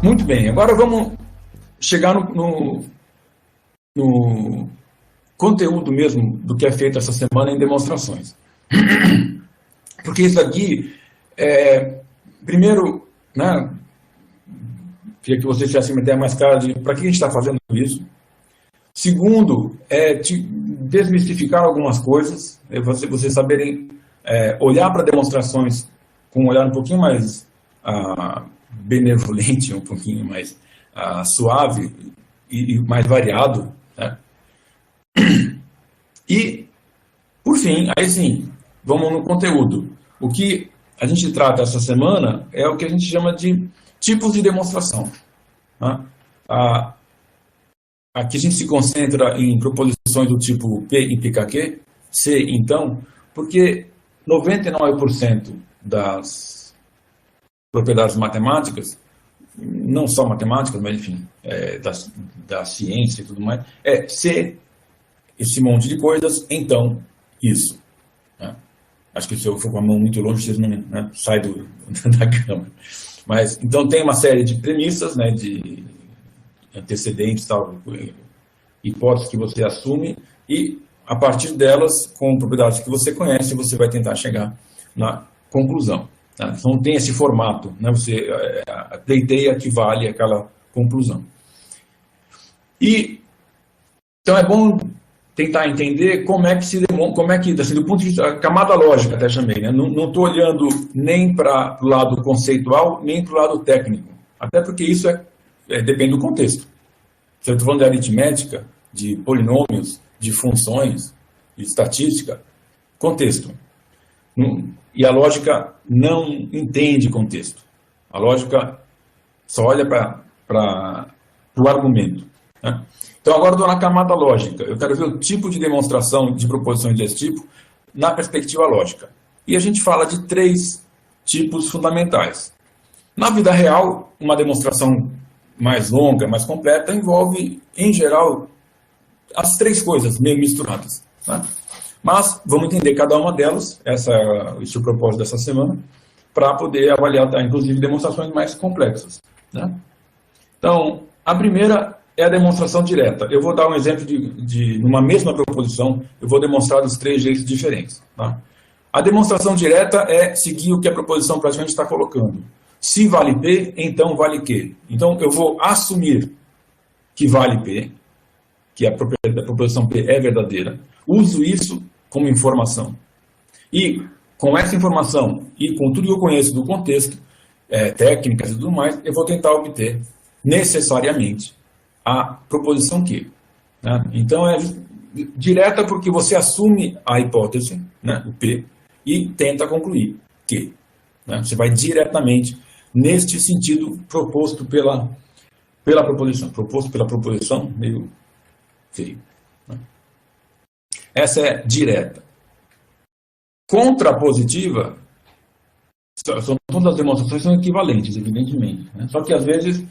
Muito bem, agora vamos chegar no conteúdo mesmo do que é feito essa semana em demonstrações. Porque isso aqui, primeiro, né, queria que vocês tivessem uma ideia mais clara de para que a gente está fazendo isso. Segundo, desmistificar algumas coisas, vocês saberem olhar para demonstrações com um olhar um pouquinho mais benevolente, um pouquinho mais suave e mais variado, né? E, por fim, aí sim, vamos no conteúdo. O que a gente trata essa semana é o que a gente chama de tipos de demonstração. Né? Aqui a gente se concentra em proposições do tipo P implica Q, C então, porque 99% das propriedades matemáticas, não só matemáticas, mas enfim, da ciência e tudo mais, se esse monte de coisas, então isso. Né? Acho que se eu for com a mão muito longe, vocês não saem da câmera. Mas, então tem uma série de premissas, né, de antecedentes, tal, hipóteses que você assume, e a partir delas, com propriedades que você conhece, você vai tentar chegar na conclusão. Tá? Então tem esse formato, né? Você pleiteia que vale aquela conclusão. Então é bom tentar entender como é que se demonstra, como é que, assim, do ponto de vista, camada lógica, até chamei, né? Não estou olhando nem para o lado conceitual, nem para o lado técnico, até porque isso depende do contexto. Se eu estou falando de aritmética, de polinômios, de funções, de estatística, contexto. E a lógica não entende contexto. A lógica só olha para o argumento. Né? Então, agora estou na camada lógica. Eu quero ver o tipo de demonstração de proposições desse tipo na perspectiva lógica. E a gente fala de 3 tipos fundamentais. Na vida real, uma demonstração mais longa, mais completa, envolve, em geral, as 3 coisas meio misturadas. Né? Mas vamos entender cada uma delas, esse é o propósito dessa semana, para poder avaliar, inclusive, demonstrações mais complexas. Né? Então, a primeira é a demonstração direta. Eu vou dar um exemplo numa mesma proposição, eu vou demonstrar dos 3 jeitos diferentes. Tá? A demonstração direta é seguir o que a proposição praticamente está colocando. Se vale P, então vale Q. Então, eu vou assumir que vale P, que a proposição P é verdadeira, uso isso como informação. E, com essa informação, e com tudo que eu conheço do contexto, técnicas e tudo mais, eu vou tentar obter, necessariamente, a proposição Q. Né? Então, é direta porque você assume a hipótese, né, o P, e tenta concluir Q. Né? Você vai diretamente neste sentido proposto pela proposição. Proposto pela proposição, meio feio. Né? Essa é direta. Contrapositiva, todas as demonstrações são equivalentes, evidentemente. Né? Só que, às vezes,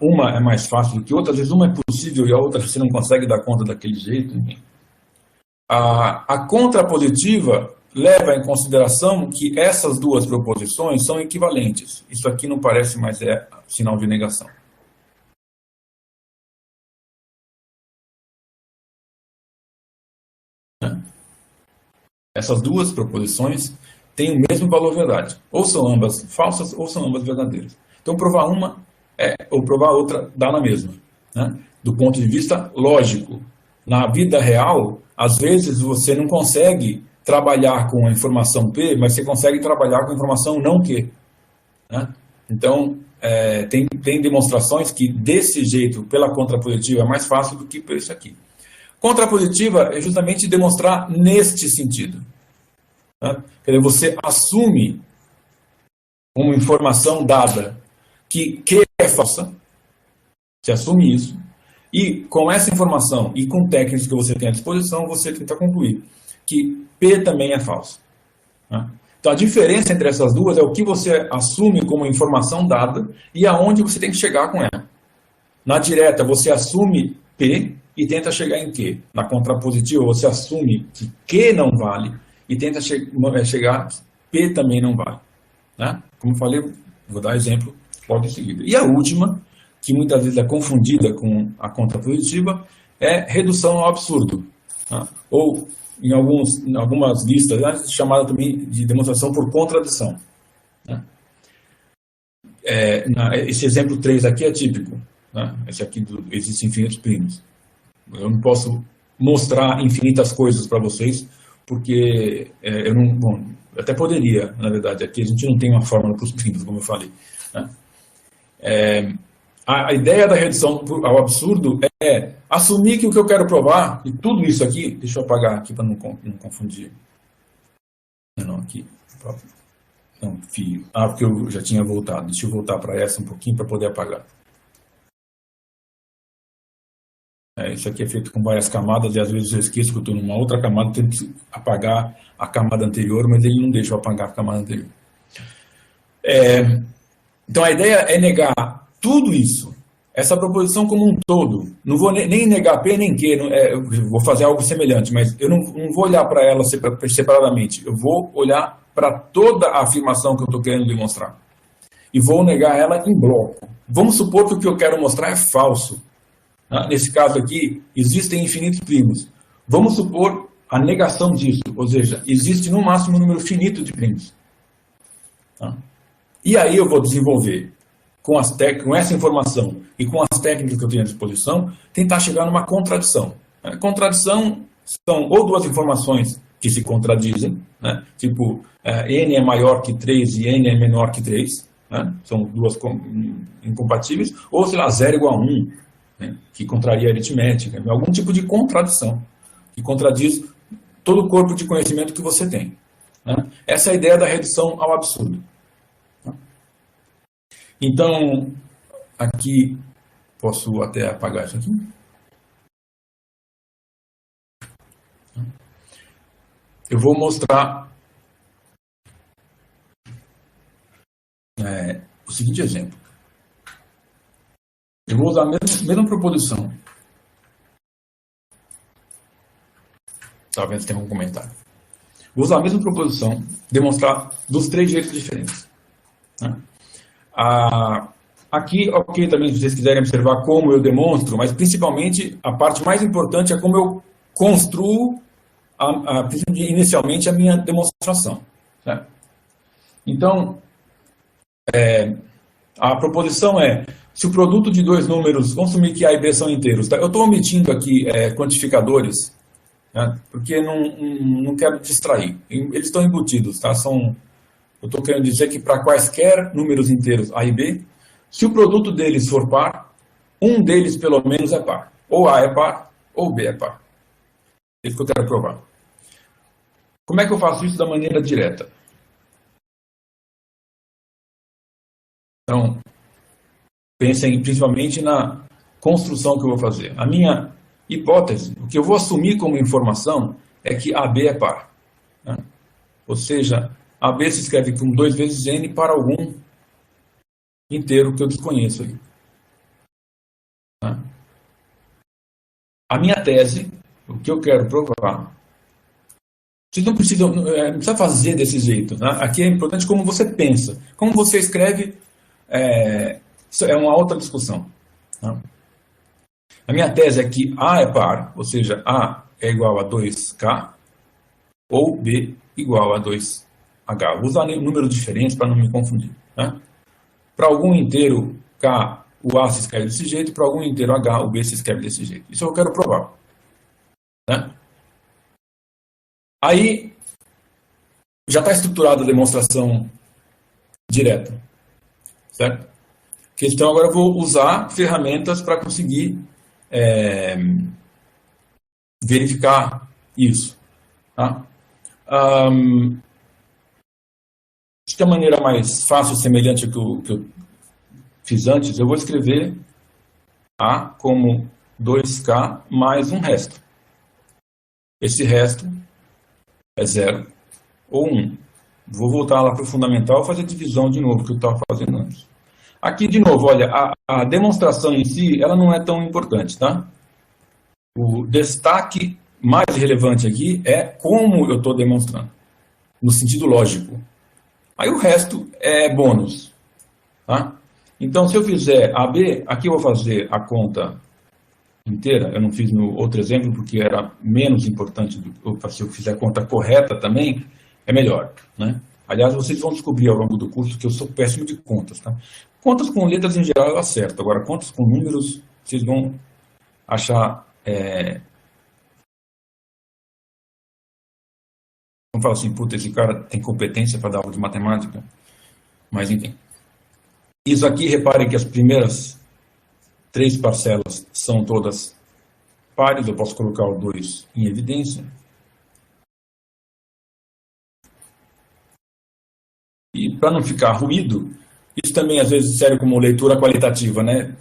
uma é mais fácil do que outra, às vezes uma é possível e a outra você não consegue dar conta daquele jeito. Enfim. A contrapositiva leva em consideração que essas 2 proposições são equivalentes. Isso aqui não parece, mas é sinal de negação. Essas 2 proposições têm o mesmo valor verdade. Ou são ambas falsas, ou são ambas verdadeiras. Então, provar uma ou provar a outra dá na mesma. Né? Do ponto de vista lógico. Na vida real, às vezes você não consegue trabalhar com a informação P, mas você consegue trabalhar com a informação não Q. Né? Então, tem demonstrações que, desse jeito, pela contrapositiva, é mais fácil do que por isso aqui. Contrapositiva é justamente demonstrar neste sentido. Né? Quer dizer, você assume uma informação dada que é falsa, você assume isso, e com essa informação e com técnicas que você tem à disposição, você tenta concluir que P também é falso. Né? Então, a diferença entre essas 2 é o que você assume como informação dada e aonde você tem que chegar com ela. Na direta, você assume P e tenta chegar em Q. Na contrapositiva, você assume que Q não vale e tenta chegar P também não vale. Né? Como eu falei, vou dar exemplo volta em seguida. E a última, que muitas vezes é confundida com a conta positiva, é redução ao absurdo. Tá? Ou, em algumas listas, é chamada também de demonstração por contradição. Né? Esse exemplo 3 aqui é típico. Né? Esse aqui existem infinitos primos. Eu não posso mostrar infinitas coisas para vocês, porque eu não... Bom, eu até poderia, na verdade. Aqui a gente não tem uma fórmula para os primos, como eu falei. Né? A ideia da redução ao absurdo é assumir que o que eu quero provar, e tudo isso aqui... Deixa eu apagar aqui para não confundir. Não, aqui... Não, fio. Porque eu já tinha voltado. Deixa eu voltar para essa um pouquinho para poder apagar. Isso aqui é feito com várias camadas e às vezes eu esqueço que eu estou numa outra camada, tenho que apagar a camada anterior, mas ele não deixa eu apagar a camada anterior. Então a ideia é negar tudo isso, essa proposição como um todo. Não vou nem negar P nem Q, eu vou fazer algo semelhante, mas eu não vou olhar para ela separadamente, eu vou olhar para toda a afirmação que eu estou querendo demonstrar. E vou negar ela em bloco. Vamos supor que o que eu quero mostrar é falso. Nesse caso aqui, existem infinitos primos. Vamos supor a negação disso, ou seja, existe no máximo um número finito de primos. E aí eu vou desenvolver, com essa informação e com as técnicas que eu tenho à disposição, tentar chegar numa contradição. Contradição são ou duas informações que se contradizem, né? Tipo, n é maior que 3 e n é menor que 3, né? São duas incompatíveis, ou sei lá, 0 igual a 1, né, que contraria a aritmética, algum tipo de contradição, que contradiz todo o corpo de conhecimento que você tem. Né? Essa é a ideia da redução ao absurdo. Então, aqui, posso até apagar isso aqui. Eu vou mostrar o seguinte exemplo. Eu vou usar a mesma proposição. Talvez tenha um comentário. Vou usar a mesma proposição, demonstrar dos 3 jeitos diferentes. Né? Aqui, ok, também, se vocês quiserem observar como eu demonstro, mas principalmente a parte mais importante é como eu construo inicialmente a minha demonstração. Certo? Então, a proposição é, se o produto de 2 números, vamos assumir que A e B são inteiros, tá? Eu estou omitindo aqui quantificadores, né? Porque não quero distrair. Eles estão embutidos, tá? Eu estou querendo dizer que para quaisquer números inteiros A e B, se o produto deles for par, um deles pelo menos é par. Ou A é par, ou B é par. É isso que eu quero provar. Como é que eu faço isso da maneira direta? Então, pensem principalmente na construção que eu vou fazer. A minha hipótese, o que eu vou assumir como informação é que AB é par. Né? Ou seja, AB se escreve como 2 vezes N para algum inteiro que eu desconheço. Aí. Né? A minha tese, o que eu quero provar, vocês não precisa fazer desse jeito. Né? Aqui é importante como você pensa. Como você escreve, isso é uma outra discussão. Né? A minha tese é que A é par, ou seja, A é igual a 2K, ou B igual a 2H. Vou usar números diferentes para não me confundir. Né? Para algum inteiro K, o A se escreve desse jeito, para algum inteiro H, o B se escreve desse jeito. Isso eu quero provar. Né? Aí, já está estruturada a demonstração direta. Certo? Então, agora eu vou usar ferramentas para conseguir verificar isso. Tá? Acho que a maneira mais fácil, semelhante ao que eu fiz antes, eu vou escrever A como 2K mais um resto. Esse resto é 0 ou 1. Vou voltar lá para o fundamental e fazer divisão de novo, que eu estava fazendo antes. Aqui, de novo, olha, a demonstração em si, ela não é tão importante, tá? O destaque mais relevante aqui é como eu estou demonstrando, no sentido lógico. Aí o resto é bônus, tá? Então, se eu fizer AB, aqui eu vou fazer a conta inteira. Eu não fiz no outro exemplo porque era menos importante. Se eu fizer a conta correta também, é melhor, né? Aliás, vocês vão descobrir ao longo do curso que eu sou péssimo de contas, tá? Contas com letras, em geral, eu acerto. Agora, contas com números, vocês vão achar... Vão falar assim, puta, esse cara tem competência para dar aula de matemática. Mas, enfim. Isso aqui, reparem que as primeiras 3 parcelas são todas pares. Eu posso colocar o 2 em evidência. E para não ficar ruído, isso também às vezes serve como leitura qualitativa, né?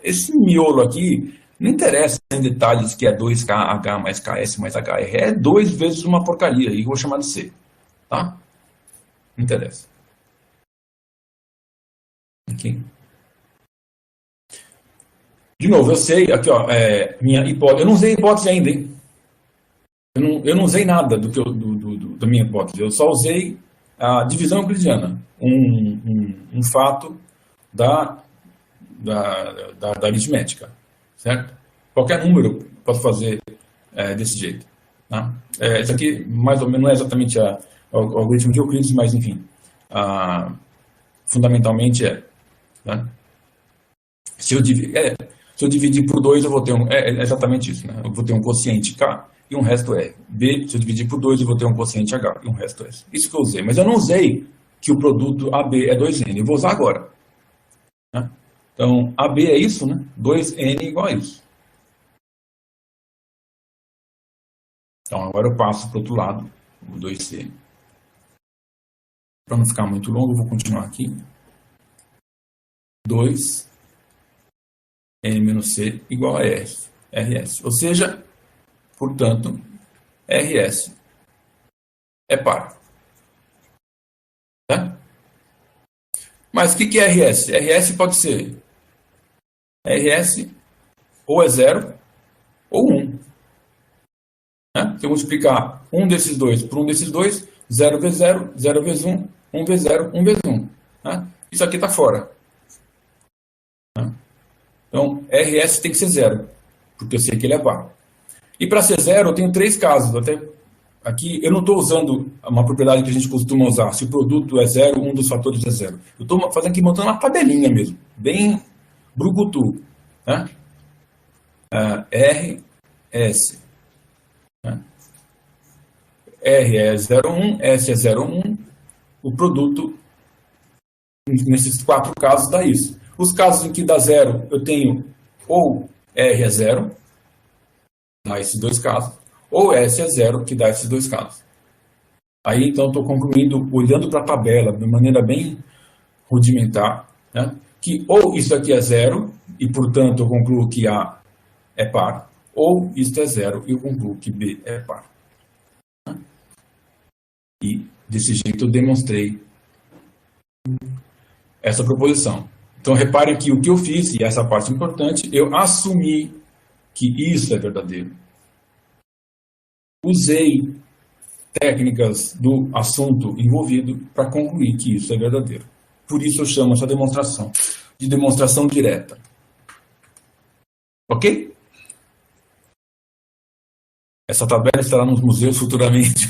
Esse miolo aqui não interessa em detalhes que é 2KH mais KS mais HR. É 2 vezes uma porcaria, e vou chamar de C. Tá? Não interessa. Aqui. De novo, eu sei, aqui ó, minha hipótese, eu não usei hipótese ainda, hein? Eu não usei nada da minha hipótese, eu só usei a divisão euclidiana, um fato da aritmética, certo? Qualquer número eu posso fazer desse jeito. Tá? Isso aqui, mais ou menos, não é exatamente o algoritmo de Euclides, mas, enfim, fundamentalmente é. Tá? Se eu dividir por 2, eu vou ter exatamente isso, né? Eu vou ter um quociente K e um resto R. B, se eu dividir por 2, eu vou ter um quociente H e um resto S. Isso que eu usei. Mas eu não usei que o produto AB é 2N. Eu vou usar agora. Né? Então, AB é isso, né? 2N igual a isso. Então, agora eu passo para o outro lado, o 2C. Para não ficar muito longo, eu vou continuar aqui. 2N menos C igual a RS. Ou seja, portanto, RS é par. Tá? Mas o que é RS? RS pode ser RS ou é 0 ou 1. Né? Se eu multiplicar um desses dois por um desses dois, 0 vezes 0, 0 vezes 1, 1 vezes 0, 1 vezes 1. Né? Isso aqui está fora. Né? Então, RS tem que ser 0, porque eu sei que ele é par. E para ser 0, eu tenho 3 casos. Até aqui, eu não estou usando uma propriedade que a gente costuma usar. Se o produto é 0, um dos fatores é 0. Eu estou fazendo aqui, montando uma tabelinha mesmo, bem brucutu. Né? RS. Né? R é 0,1, S é 0,1. O produto, nesses 4 casos, dá isso. Os casos em que dá 0, eu tenho ou R é 0, dá esses 2 casos, ou S é 0, que dá esses 2 casos. Aí, então, estou concluindo, olhando para a tabela, de maneira bem rudimentar, né, que ou isso aqui é 0, e, portanto, eu concluo que A é par, ou isso é 0, e eu concluo que B é par. E, desse jeito, eu demonstrei essa proposição. Então, reparem que o que eu fiz, e essa parte importante, eu assumi que isso é verdadeiro. Usei técnicas do assunto envolvido para concluir que isso é verdadeiro. Por isso eu chamo essa demonstração de demonstração direta. Ok? Essa tabela estará nos museus futuramente.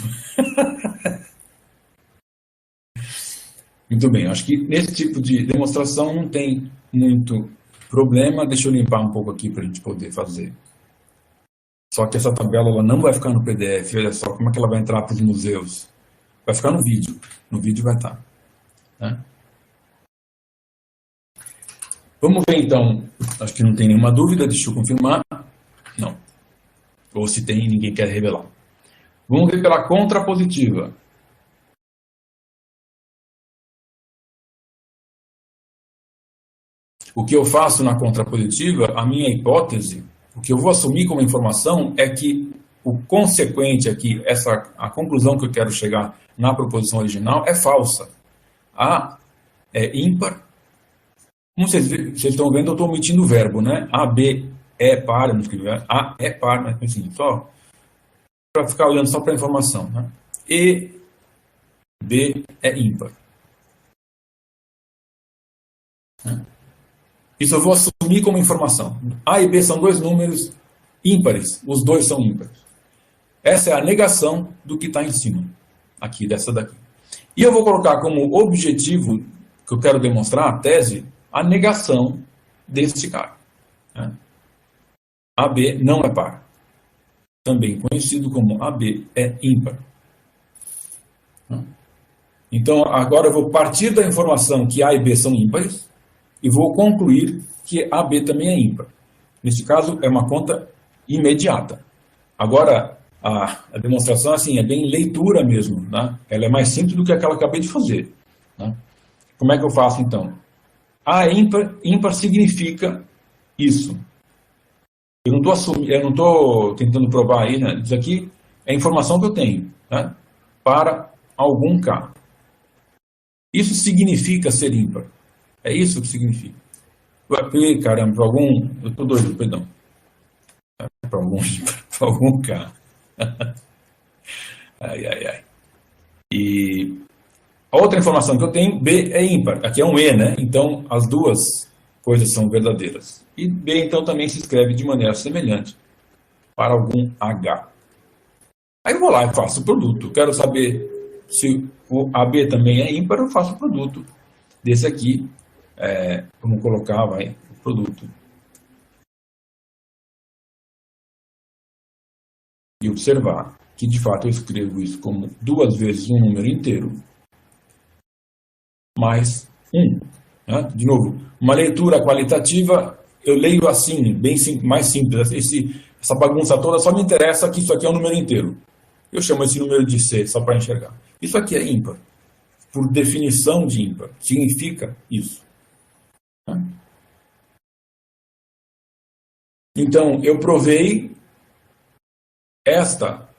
Muito bem, acho que nesse tipo de demonstração não tem muito problema. Deixa eu limpar um pouco aqui para a gente poder fazer. Só que essa tabela ela não vai ficar no PDF. Olha só como é que ela vai entrar para os museus. Vai ficar no vídeo. No vídeo vai estar. Né? Vamos ver então. Acho que não tem nenhuma dúvida. Deixa eu confirmar. Não. Ou se tem, ninguém quer revelar. Vamos ver pela contrapositiva. O que eu faço na contrapositiva, a minha hipótese, o que eu vou assumir como informação é que o consequente aqui, a conclusão que eu quero chegar na proposição original é falsa. A é ímpar. Como vocês estão vendo, eu estou omitindo o verbo, né? A, B é par, eu não escrevi, A é par, mas assim, só para ficar olhando só para a informação. Né? E, B é ímpar. Né? Isso eu vou assumir como informação. A e B são dois números ímpares, os dois são ímpares. Essa é a negação do que está em cima, aqui, dessa daqui. E eu vou colocar como objetivo, que eu quero demonstrar, a tese, a negação deste cara. Né? AB não é par. Também conhecido como AB é ímpar. Então, agora eu vou partir da informação que A e B são ímpares e vou concluir que AB também é ímpar. Nesse caso, é uma conta imediata. Agora, a demonstração assim, é bem leitura mesmo. Né? Ela é mais simples do que aquela que eu acabei de fazer. Né? Como é que eu faço, então? A é ímpar, ímpar significa isso. Eu não estou tentando provar aí, né? Isso aqui é a informação que eu tenho, né? Para algum K. Isso significa ser ímpar. É isso que significa. Caramba, para algum... Eu estou doido, perdão. Para algum K. Ai. E a outra informação que eu tenho, B é ímpar. Aqui é um E, né? Então, as duas coisas são verdadeiras. E B, então, também se escreve de maneira semelhante para algum H. Aí eu vou lá e faço o produto. Quero saber se o AB também é ímpar, eu faço o produto desse aqui. Vamos colocar, o produto. E observar que, de fato, eu escrevo isso como 2 vezes um número inteiro mais 1. Né? De novo, uma leitura qualitativa, eu leio assim, mais simples. Essa bagunça toda só me interessa que isso aqui é um número inteiro. Eu chamo esse número de C, só para enxergar. Isso aqui é ímpar. Por definição de ímpar. Significa isso. Então, eu provei esta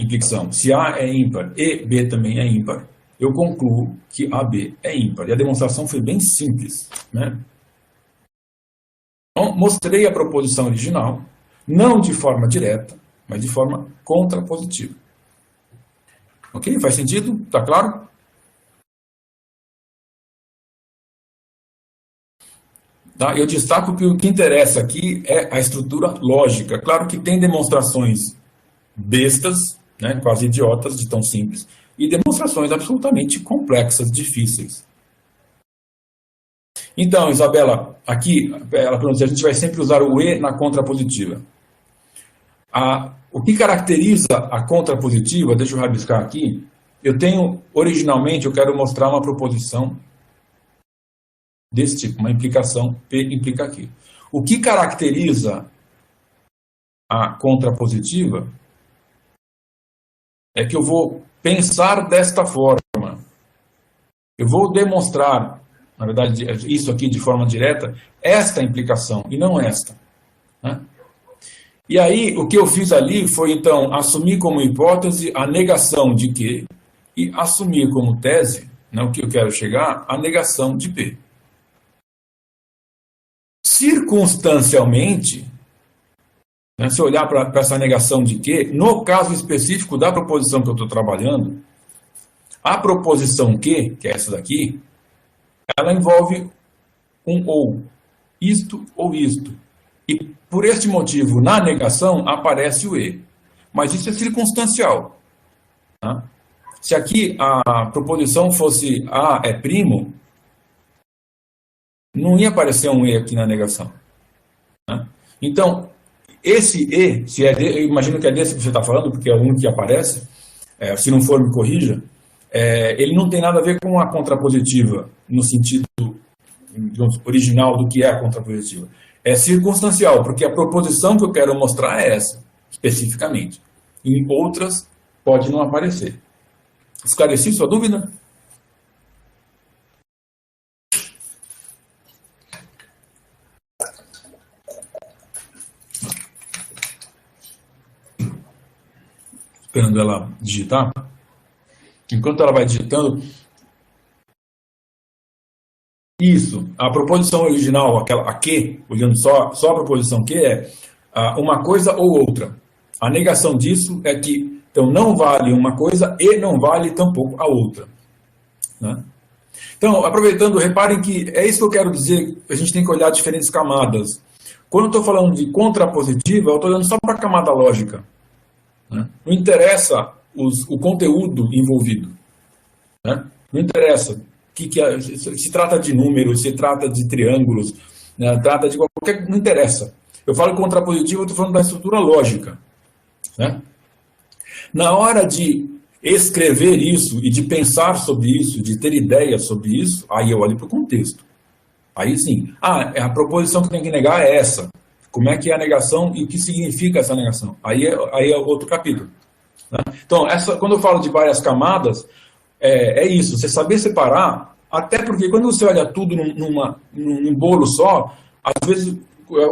implicação. Se A é ímpar e B também é ímpar, eu concluo que AB é ímpar. E a demonstração foi bem simples. Né? Então, mostrei a proposição original, não de forma direta, mas de forma contrapositiva. Ok? Faz sentido? Está claro? Tá? Eu destaco que o que interessa aqui é a estrutura lógica. Claro que tem demonstrações bestas, né, quase idiotas, de tão simples, e demonstrações absolutamente complexas, difíceis. Então, Isabela, aqui, ela pergunta se a gente vai sempre usar o E na contrapositiva. O que caracteriza a contrapositiva, deixa eu rabiscar aqui, eu tenho, originalmente, eu quero mostrar uma proposição desse tipo, uma implicação, P implica aqui. O que caracteriza a contrapositiva é que eu vou pensar desta forma. Eu vou demonstrar, na verdade, isso aqui de forma direta, esta implicação, e não esta. Né? E aí, o que eu fiz ali foi, então, assumir como hipótese a negação de Q e assumir como tese, né, o que eu quero chegar, a negação de P. Circunstancialmente, né, se eu olhar para essa negação de Q, no caso específico da proposição que eu estou trabalhando, a proposição Q, que é essa daqui, ela envolve um ou, isto ou isto. E por este motivo, na negação, aparece o E. Mas isso é circunstancial. Tá? Se aqui a proposição fosse A é primo, não ia aparecer um E aqui na negação. Tá? Então, esse E, se é eu imagino que é desse que você está falando, porque é o único que aparece, se não for, me corrija, ele não tem nada a ver com a contrapositiva, no sentido digamos, original do que é a contrapositiva. É circunstancial, porque a proposição que eu quero mostrar é essa, especificamente. Em outras, pode não aparecer. Esclareci sua dúvida? Esperando ela digitar. Enquanto ela vai digitando, isso, a proposição original, aquela a que, olhando só a proposição que é uma coisa ou outra. A negação disso é que então não vale uma coisa e não vale tampouco a outra. Né? Então, aproveitando, reparem que é isso que eu quero dizer, a gente tem que olhar diferentes camadas. Quando eu estou falando de contrapositiva, eu estou olhando só para a camada lógica, né? Não interessa o conteúdo envolvido, né? Não interessa se trata de números, se trata de triângulos, né? Trata de qualquer... Não interessa. Eu falo contrapositivo, eu estou falando da estrutura lógica, né? Na hora de escrever isso e de pensar sobre isso, de ter ideias sobre isso, aí eu olho para o contexto. Aí sim, a proposição que tem que negar é essa. Como é que é a negação e o que significa essa negação? Aí é outro capítulo, né? Então, quando eu falo de várias camadas, é isso, você saber separar, até porque quando você olha tudo num bolo só, às vezes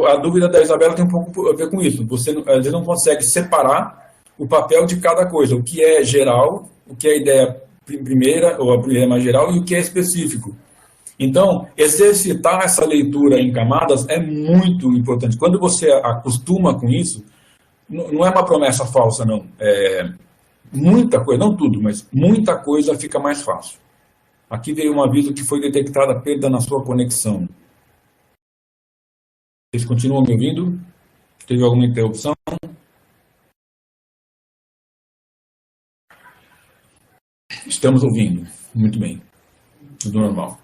a dúvida da Isabela tem um pouco a ver com isso. Você às vezes não consegue separar o papel de cada coisa, o que é geral, o que é a ideia primeira, ou a primeira mais geral, e o que é específico. Então, exercitar essa leitura em camadas é muito importante. Quando você acostuma com isso, não é uma promessa falsa, não. Muita coisa, não tudo, mas muita coisa fica mais fácil. Aqui veio um aviso que foi detectada perda na sua conexão. Vocês continuam me ouvindo? Teve alguma interrupção? Estamos ouvindo. Muito bem. Tudo normal.